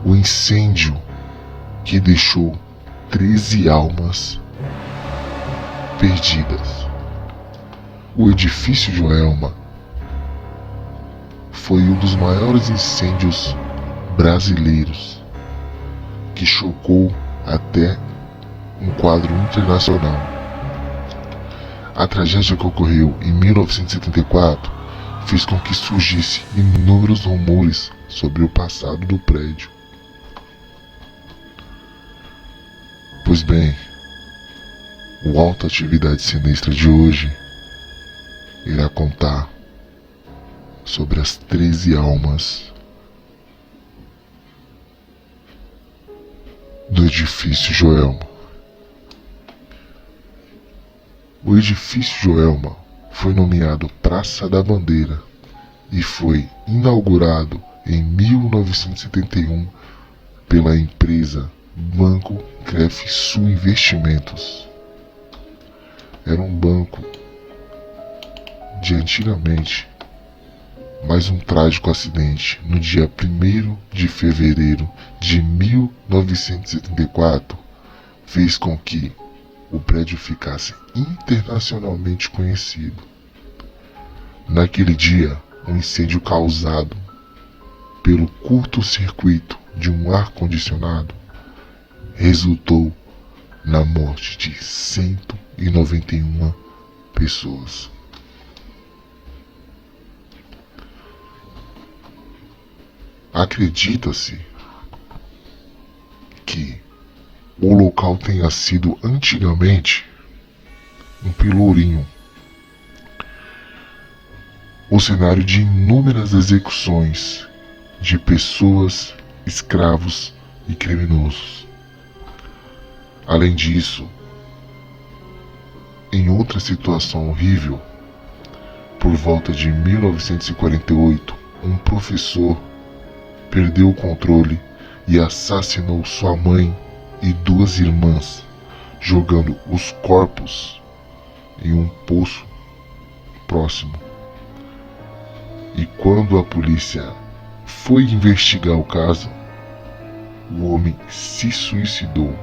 O incêndio que deixou 13 almas perdidas. O edifício Joelma foi um dos maiores incêndios brasileiros que chocou até um quadro internacional. A tragédia que ocorreu em 1974 fez com que surgisse inúmeros rumores sobre o passado do prédio. Pois bem, o Alta Atividade Sinistra de hoje irá contar sobre as 13 almas do edifício Joelma. O edifício Joelma foi nomeado Praça da Bandeira e foi inaugurado em 1971 pela empresa Banco Crefisul Investimentos. Era um banco de antigamente, mas um trágico acidente no dia 1º de fevereiro de 1974 fez com que o prédio ficasse internacionalmente conhecido. Naquele dia, um incêndio causado pelo curto-circuito de um ar-condicionado resultou na morte de 191 pessoas. Acredita-se que o local tenha sido antigamente um pelourinho, o cenário de inúmeras execuções de pessoas, escravos e criminosos. Além disso, em outra situação horrível, por volta de 1948, um professor perdeu o controle e assassinou sua mãe e 2 irmãs, jogando os corpos em um poço próximo. E quando a polícia foi investigar o caso, o homem se suicidou.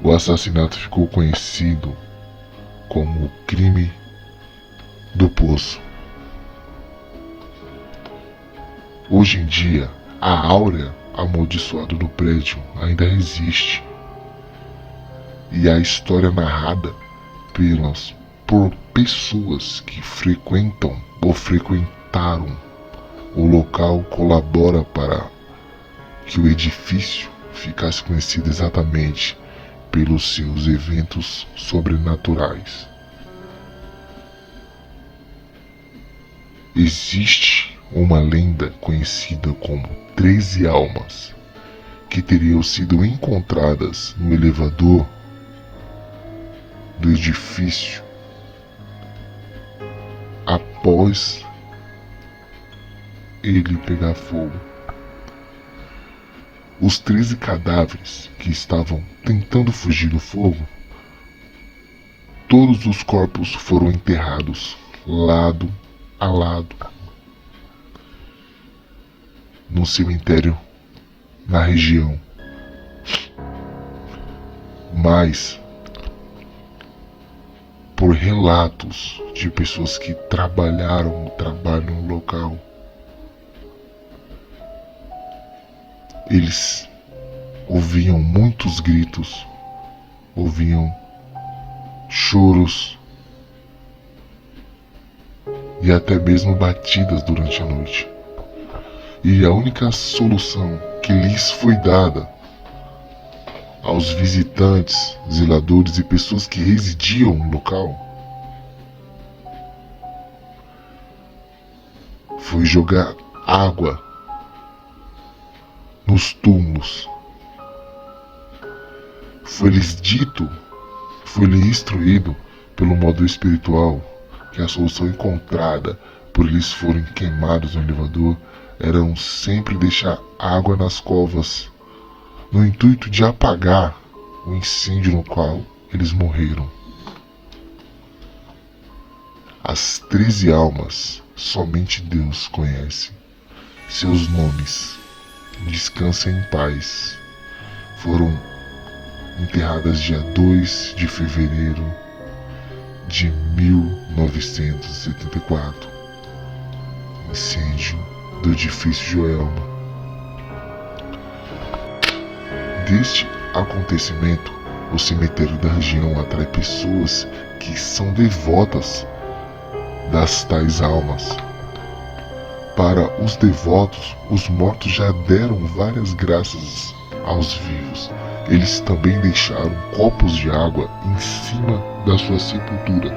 O assassinato ficou conhecido como o crime do poço. Hoje em dia, a áurea amaldiçoada do prédio ainda existe. E a história narrada por pessoas que frequentam ou frequentaram o local colabora para que o edifício ficasse conhecido exatamente pelos seus eventos sobrenaturais. Existe uma lenda conhecida como 13 almas que teriam sido encontradas no elevador do edifício após ele pegar fogo. Os 13 cadáveres que estavam tentando fugir do fogo, todos os corpos foram enterrados lado a lado no cemitério na região. Mas, por relatos de pessoas que trabalham no local, eles ouviam muitos gritos, ouviam choros e até mesmo batidas durante a noite. E a única solução que lhes foi dada aos visitantes, zeladores e pessoas que residiam no local foi jogar água nos túmulos. Foi-lhes dito, foi-lhe instruído pelo modo espiritual que a solução encontrada por eles forem queimados no elevador eram sempre deixar água nas covas, no intuito de apagar o incêndio no qual eles morreram. As 13 almas somente Deus conhece seus nomes descansa em paz. Foram enterradas dia 2 de fevereiro de 1974. Incêndio do edifício Joelma. Deste acontecimento, o cemitério da região atrai pessoas que são devotas das tais almas. Para os devotos, os mortos já deram várias graças aos vivos. Eles também deixaram copos de água em cima da sua sepultura.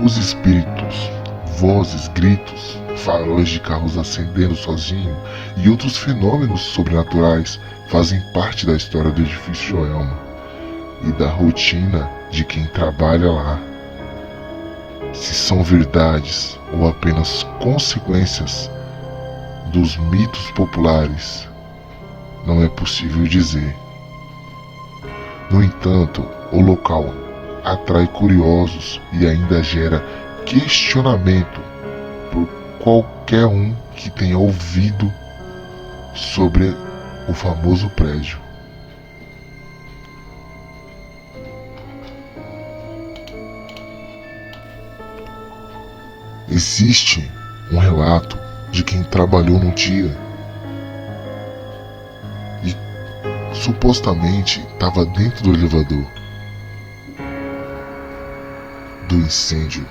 Os espíritos, vozes, gritos, faróis de carros acendendo sozinho e outros fenômenos sobrenaturais fazem parte da história do edifício Joelma e da rotina de quem trabalha lá. Se são verdades ou apenas consequências dos mitos populares, não é possível dizer. No entanto, o local atrai curiosos e ainda gera questionamento por qualquer um que tenha ouvido sobre o famoso prédio. Existe um relato de quem trabalhou no dia e supostamente estava dentro do elevador do incêndio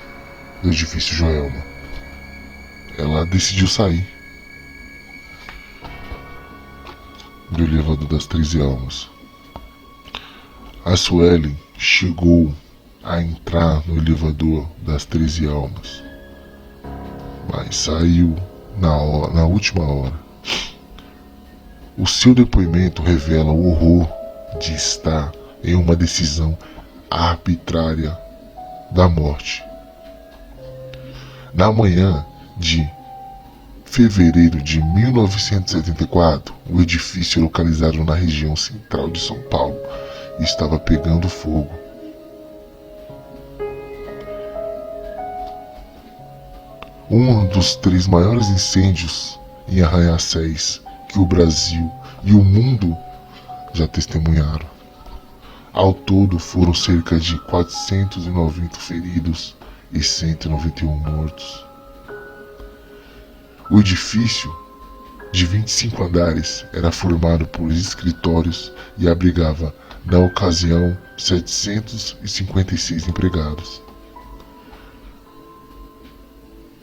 do edifício Joelma. Ela decidiu sair do elevador das 13 almas. A Suelen chegou a entrar no elevador das 13 almas, mas saiu na última hora. O seu depoimento revela o horror de estar em uma decisão arbitrária da morte. Na manhã de fevereiro de 1974, o edifício localizado na região central de São Paulo estava pegando fogo. Um dos 3 maiores incêndios em arranha-céus que o Brasil e o mundo já testemunharam. Ao todo foram cerca de 490 feridos e 191 mortos. O edifício, de 25 andares, era formado por escritórios e abrigava, na ocasião, 756 empregados.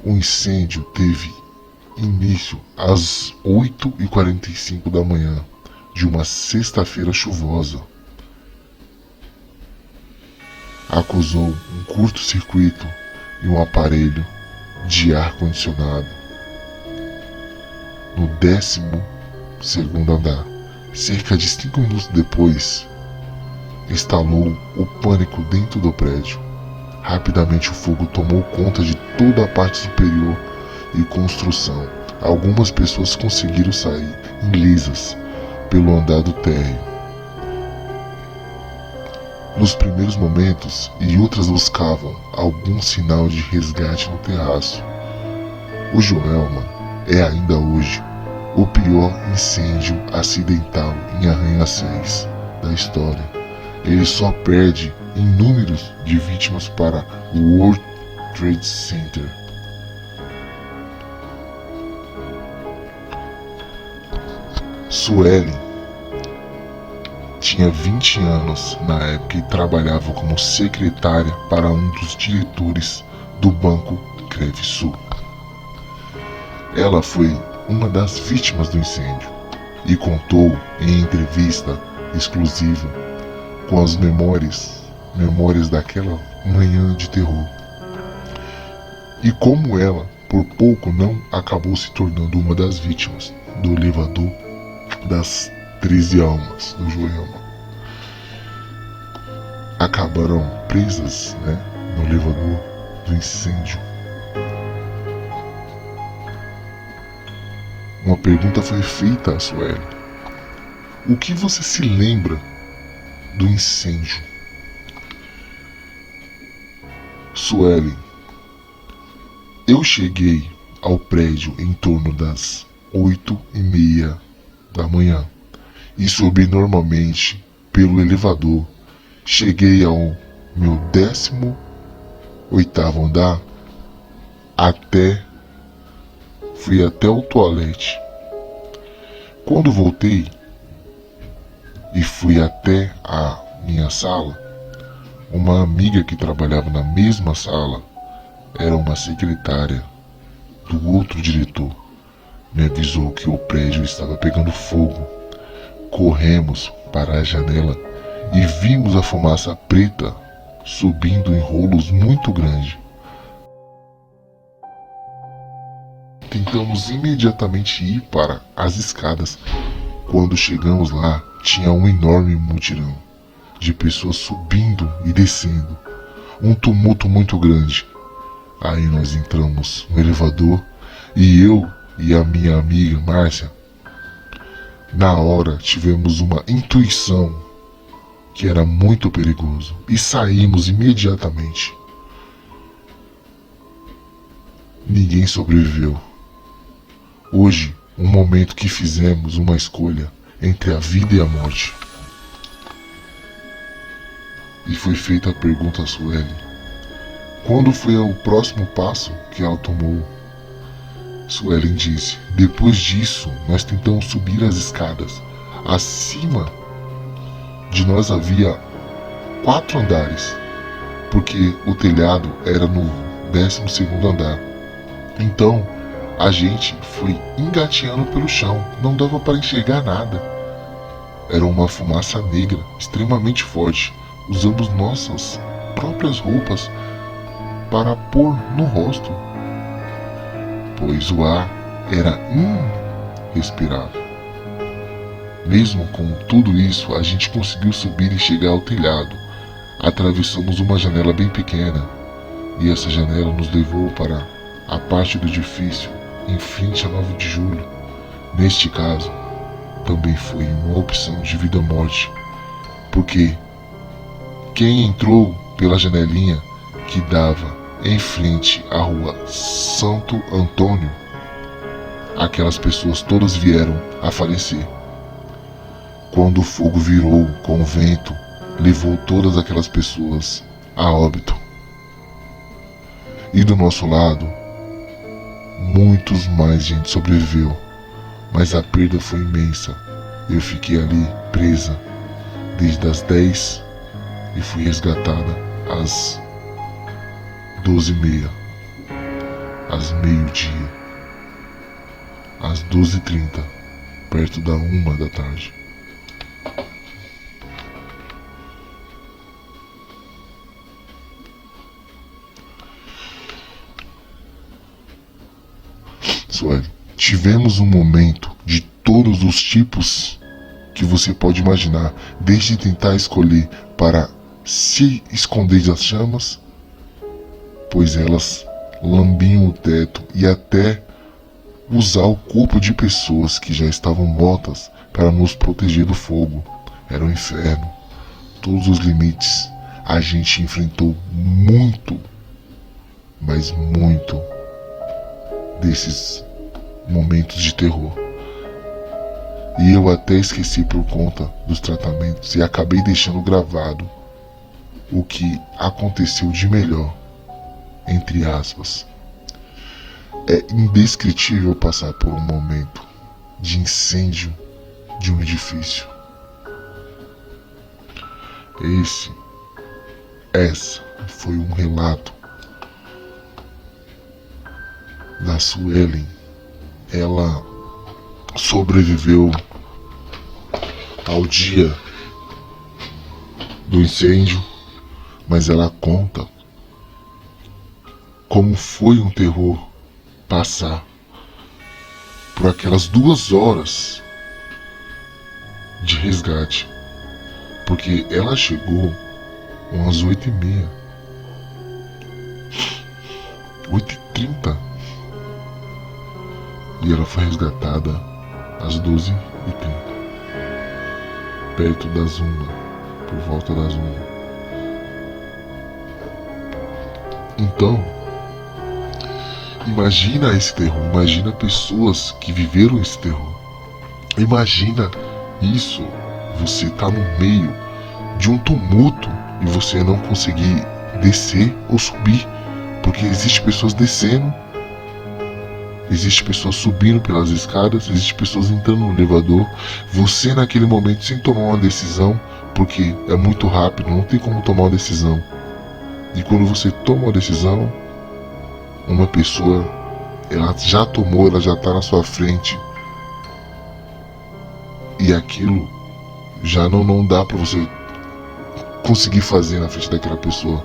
O incêndio teve início às 8h45 da manhã de uma sexta-feira chuvosa. Acusou um curto-circuito e um aparelho de ar-condicionado no 12º andar. Cerca de 5 minutos depois, instalou o pânico dentro do prédio. Rapidamente o fogo tomou conta de toda a parte superior e construção. Algumas pessoas conseguiram sair ilesas pelo andar do térreo. Nos primeiros momentos, e outras buscavam algum sinal de resgate no terraço. O Joelma é ainda hoje o pior incêndio acidental em arranha-céus da história. Ele só perde em números de vítimas para o World Trade Center. Suelen tinha 20 anos na época e trabalhava como secretária para um dos diretores do Banco Crevesul. Ela foi uma das vítimas do incêndio e contou em entrevista exclusiva com as memórias daquela manhã de terror. E como ela, por pouco, não acabou se tornando uma das vítimas do elevador das 13 almas do Joelma. Acabaram presas, no elevador do incêndio. Uma pergunta foi feita a Suelen: o que você se lembra do incêndio? Suelen: eu cheguei ao prédio em torno das 8h30 da manhã e subi normalmente pelo elevador. Cheguei ao meu 18º andar, fui até o toalete. Quando voltei e fui até a minha sala, uma amiga que trabalhava na mesma sala, era uma secretária do outro diretor, me avisou que o prédio estava pegando fogo. Corremos para a janela e vimos a fumaça preta subindo em rolos muito grandes. Tentamos imediatamente ir para as escadas. Quando chegamos lá, tinha um enorme mutirão de pessoas subindo e descendo. Um tumulto muito grande. Aí nós entramos no elevador e eu e a minha amiga Márcia, na hora tivemos uma intuição que era muito perigoso e saímos imediatamente. Ninguém sobreviveu. Hoje, um momento que fizemos uma escolha entre a vida e a morte. E foi feita a pergunta a Sueli: quando foi o próximo passo que ela tomou? Suelen disse: depois disso, nós tentamos subir as escadas. Acima de nós havia 4 andares, porque o telhado era no 12º andar. Então, a gente foi engateando pelo chão, não dava para enxergar nada. Era uma fumaça negra, extremamente forte. Usamos nossas próprias roupas para pôr no rosto, pois o ar era irrespirável. Mesmo com tudo isso, a gente conseguiu subir e chegar ao telhado. Atravessamos uma janela bem pequena, e essa janela nos levou para a parte do edifício em frente a 9 de julho. Neste caso, também foi uma opção de vida ou morte, porque quem entrou pela janelinha que dava em frente à rua Santo Antônio, aquelas pessoas todas vieram a falecer. Quando o fogo virou com o vento, levou todas aquelas pessoas a óbito. E do nosso lado, muitos mais gente sobreviveu, mas a perda foi imensa. Eu fiquei ali presa desde as 10 e fui resgatada às 12h30, às meio-dia, às 12h30, perto da 1 da tarde. Sueli, tivemos um momento de todos os tipos que você pode imaginar, desde tentar escolher para se esconder das chamas, pois elas lambiam o teto, e até usar o corpo de pessoas que já estavam mortas para nos proteger do fogo. Era um inferno. Todos os limites a gente enfrentou muito, mas muito, desses momentos de terror. E eu até esqueci por conta dos tratamentos e acabei deixando gravado o que aconteceu de melhor, entre aspas. É indescritível passar por um momento de incêndio de um edifício. Essa foi um relato da Suelen. Ela sobreviveu ao dia do incêndio, mas ela conta como foi um terror passar por aquelas 2 horas de resgate, porque ela chegou umas 8h30, 8h30, e ela foi resgatada às 12h30, perto das 1, por volta das 1. Então, imagina esse terror, imagina pessoas que viveram esse terror. Imagina isso, você tá no meio de um tumulto e você não conseguir descer ou subir, porque existe pessoas descendo, existe pessoas subindo pelas escadas, existe pessoas entrando no elevador. Você naquele momento sem tomar uma decisão, porque é muito rápido, não tem como tomar uma decisão. E quando você toma uma decisão, uma pessoa, ela já tomou, ela já está na sua frente, e aquilo já não dá para você conseguir fazer na frente daquela pessoa.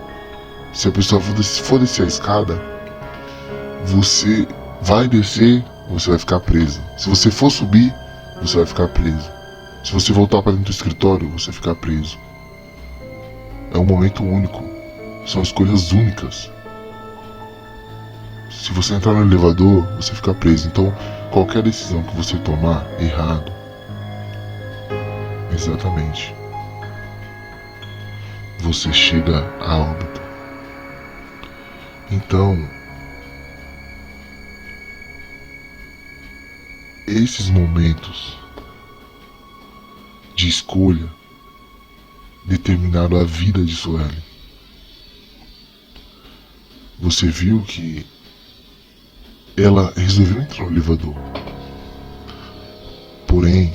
Se a pessoa for descer a escada, você vai descer, você vai ficar preso. Se você for subir, você vai ficar preso. Se você voltar para dentro do escritório, você vai ficar preso. É um momento único, são escolhas únicas. Se você entrar no elevador, você fica preso. Então, qualquer decisão que você tomar errado, exatamente, você chega a óbito. Então, esses momentos de escolha determinaram a vida de Suelen. Você viu que ela resolveu entrar no elevador, porém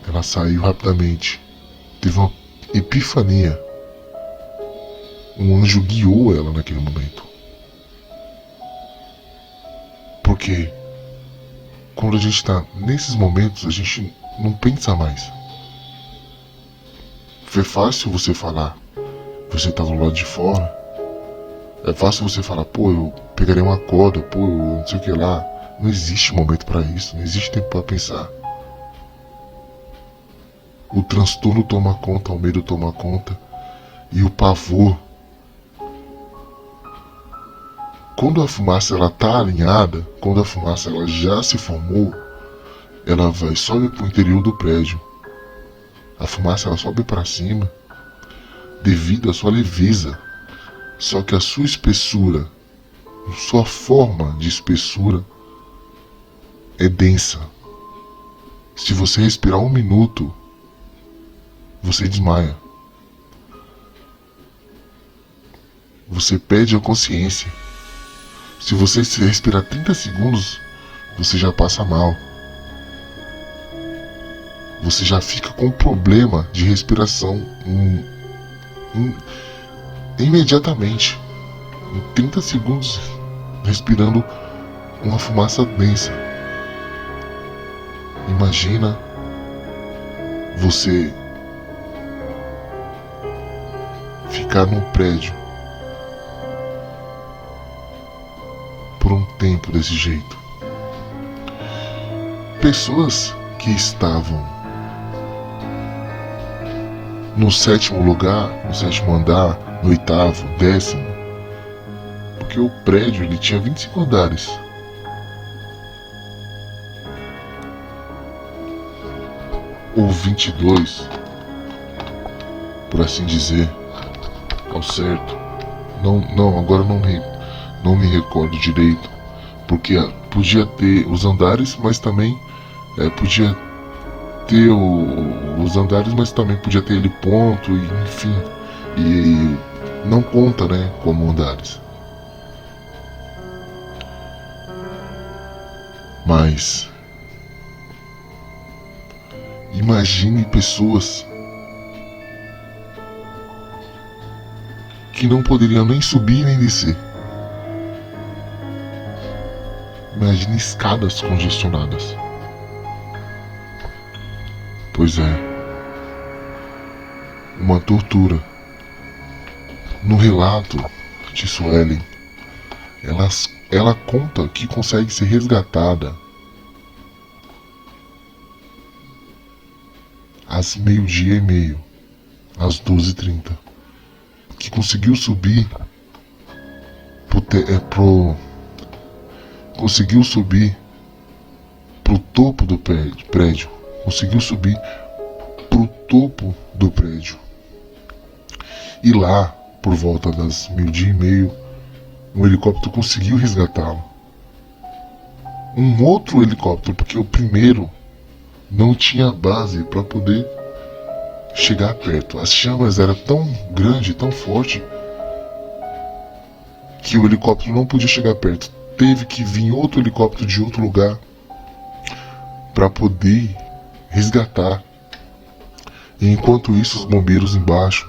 ela saiu rapidamente. Teve uma epifania. Um anjo guiou ela naquele momento. Porque quando a gente está nesses momentos, a gente não pensa mais. É fácil você falar, você tá do lado de fora. É fácil você falar, pô, eu pegaria uma corda, pô, eu não sei o que lá. Não existe momento para isso, não existe tempo para pensar. O transtorno toma conta, o medo toma conta, e o pavor. Quando a fumaça ela tá alinhada, quando a fumaça ela já se formou, ela sobe pro interior do prédio. A fumaça ela sobe para cima devido à sua leveza. Só que a sua espessura, sua forma de espessura é densa. Se você respirar 1 minuto, você desmaia. Você perde a consciência. Se você respirar 30 segundos, você já passa mal. Você já fica com problema de respiração imediatamente. Em 30 segundos, respirando uma fumaça densa. Imagina você ficar num prédio por um tempo desse jeito. Pessoas que estavam no 7º lugar, no 7º andar, no 8º, 10º, porque o prédio ele tinha 25 andares. Ou 22, por assim dizer, ao certo. Não, agora não me recordo direito, porque podia ter os andares, mas também podia ter os andares, mas também podia ter ele ponto, e, enfim, e não conta, né, como andares. Mas imagine pessoas que não poderiam nem subir nem descer. Imagine escadas congestionadas. Pois é, uma tortura. No relato de Suelen, ela conta que consegue ser resgatada às 12:30, às 12:30, que conseguiu subir conseguiu subir pro topo do prédio, conseguiu subir pro topo do prédio. E lá, por volta das 12:30, um helicóptero conseguiu resgatá-lo. Um outro helicóptero, porque o primeiro não tinha base para poder chegar perto. As chamas eram tão grande, tão forte, que o helicóptero não podia chegar perto. Teve que vir outro helicóptero de outro lugar para poder resgatar. E enquanto isso, os bombeiros embaixo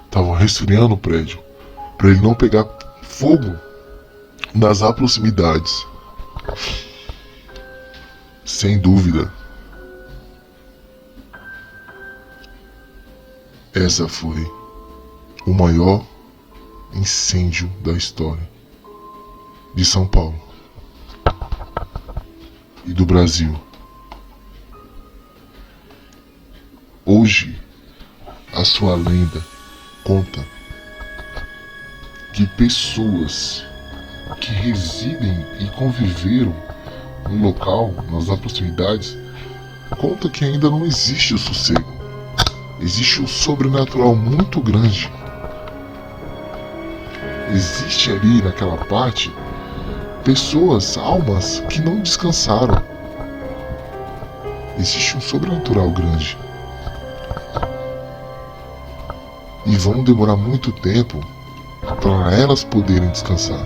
estavam resfriando o prédio para ele não pegar fogo nas proximidades. Sem dúvida, essa foi o maior incêndio da história de São Paulo e do Brasil. Hoje, a sua lenda conta que pessoas que residem e conviveram no local, nas proximidades, conta que ainda não existe o sossego. Existe um sobrenatural muito grande. Existe ali naquela parte pessoas, almas que não descansaram. Existe um sobrenatural grande. E vão demorar muito tempo para elas poderem descansar.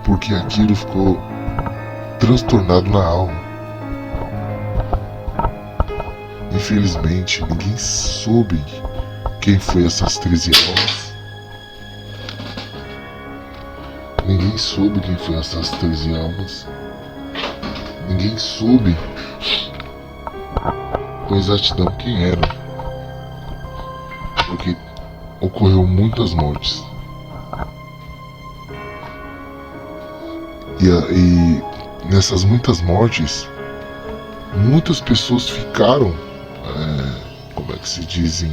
Porque aquilo ficou transtornado na alma. Infelizmente, ninguém soube quem foi essas 13 almas. Ninguém soube quem foi essas 13 almas. Ninguém soube com exatidão quem eram. Porque ocorreu muitas mortes. E nessas muitas mortes, muitas pessoas ficaram, como é que se dizem,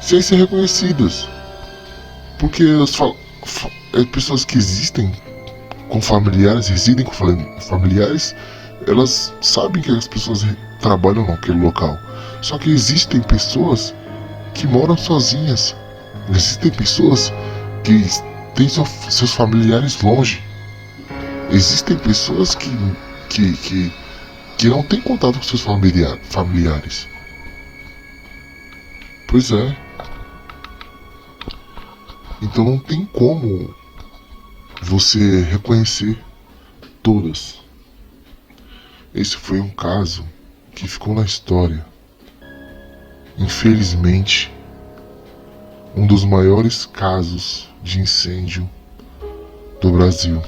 sem ser reconhecidas. Porque pessoas que existem com familiares, residem com familiares, elas sabem que as pessoas trabalham naquele local. Só que existem pessoas que moram sozinhas. Existem pessoas que têm seus familiares longe. Existem pessoas que não têm contato com seus familiares. Pois é. Então não tem como você reconhecer todas. Esse foi um caso que ficou na história. Infelizmente, um dos maiores casos de incêndio do Brasil.